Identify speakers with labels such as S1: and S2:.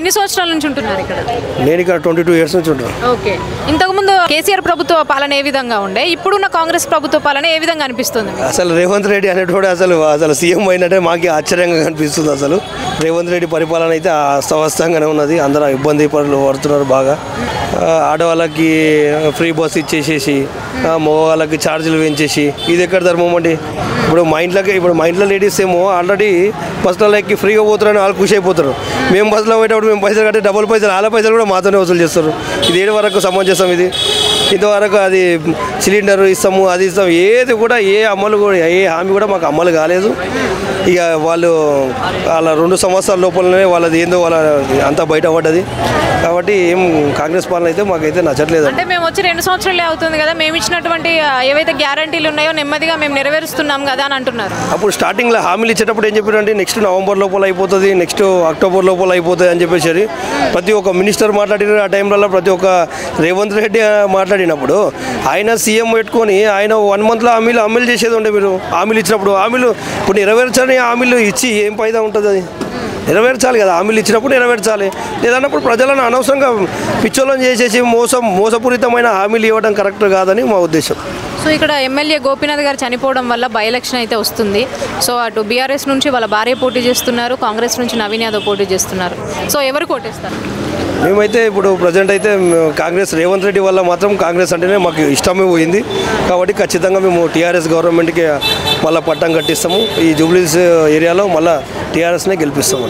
S1: ఎన్ని సంవత్సరాల నుంచి ఉంటున్నారు ఇక్కడ?
S2: నేను ఇక్కడ 22 years నుంచి ఉంటాను.
S1: ఓకే. ఇంతకుముందు కేసీఆర్ ప్రభుత్వ పాలన ఏ విధంగా ఉండే, ఇప్పుడున్న కాంగ్రెస్ ప్రభుత్వ పాలన ఏ విధంగా అనిపిస్తుంది?
S2: అసలు రేవంత్ రెడ్డి అనేటోడు అసలు సీఎం అయినట్టే మాకు ఆశ్చర్యంగా కనిపిస్తుంది. అసలు రేవంత్ రెడ్డి పరిపాలన అయితే అస్తవ్యస్తంగానే ఉన్నది. అందరూ ఇబ్బంది పడుతున్నారు బాగా. ఆడవాళ్ళకి ఫ్రీ బస్ ఇచ్చేసేసి మగవాళ్ళకి ఛార్జీలు పెంచేసి ఇది ఎక్కడ ధర్మం అండి? ఇప్పుడు మా ఇంట్లో లేడీస్ ఏమో ఆల్రెడీ బస్సులో ఎక్కి ఫ్రీగా పోతారని వాళ్ళు ఖుషి అయిపోతారు. మేము బస్సులో పోయేటప్పుడు మేము పైసలు కట్టి డబుల్ పైసలు వాళ్ళ పైసలు కూడా మాతోనే వసూలు చేస్తారు. ఇది ఏడు వరకు సమంజసం? ఇది ఇంతవరకు అది సిలిండర్ ఇస్తాము, అది ఇస్తాము, ఏది కూడా ఏ హామీ కూడా మాకు అమలు కాలేదు. ఇక వాళ్ళ 2 సంవత్సరాల లోపలనే వాళ్ళది ఏందో అంతా బయటపడ్డది. కాబట్టి ఏం కాంగ్రెస్ పాలన అయితే మాకైతే నచ్చట్లేదు.
S1: అంటే మేము వచ్చి 2 సంవత్సరాలే అవుతుంది కదా, మేము ఇచ్చినటువంటి ఏవైతే గ్యారంటీలు ఉన్నాయో నెమ్మదిగా మేము నెరవేరుస్తున్నాం కదా అని అంటున్నారు.
S2: అప్పుడు స్టార్టింగ్లో హామీలు ఇచ్చేటప్పుడు ఏం చెప్పారంటే నెక్స్ట్ నవంబర్ లోపల అయిపోతుంది, నెక్స్ట్ అక్టోబర్ లోపల అయిపోతుంది అని చెప్పేసి ప్రతి ఒక్క మినిస్టర్ మాట్లాడిన ఆ టైంలో, ప్రతి ఒక్క రేవంత్ రెడ్డి మాట్లాడినప్పుడు ఆయన సీఎం పెట్టుకొని ఆయన 1 monthలో హామీలు చేసేది ఉండే. మీరు హామీలు ఇచ్చినప్పుడు ఇప్పుడు నెరవేర్చని హామీలు ఇచ్చి ఏం ఫైదా ఉంటుంది? అది నెరవేర్చాలి కదా, హామీలు ఇచ్చినప్పుడు నెరవేర్చాలి. లేదన్నప్పుడు ప్రజలను అనవసరంగా పిచ్చోళ్ళని చేసేసి మోసపూరితమైన హామీలు ఇవ్వడం కరెక్ట్ కాదని మా ఉద్దేశం.
S1: సో ఇక్కడ ఎమ్మెల్యే గోపీనాథ్ గారు చనిపోవడం వల్ల బై ఎలక్షన్ అయితే వస్తుంది. సో అటు బీఆర్ఎస్ నుంచి వాళ్ళ భార్య పోటీ చేస్తున్నారు, కాంగ్రెస్ నుంచి నవీన్ యాదవ్ పోటీ చేస్తున్నారు. సో ఎవరు కోటేస్తారు?
S2: మేమైతే ఇప్పుడు ప్రజెంట్ అయితే కాంగ్రెస్, రేవంత్ రెడ్డి వల్ల మాత్రం కాంగ్రెస్ అంటేనే మాకు ఇష్టమే పోయింది. కాబట్టి ఖచ్చితంగా మేము టీఆర్ఎస్ గవర్నమెంట్కి మళ్ళీ పట్టం కట్టిస్తాము. ఈ జూబ్లీస్ ఏరియాలో మళ్ళీ టీఆర్ఎస్నే గెలిపిస్తాము.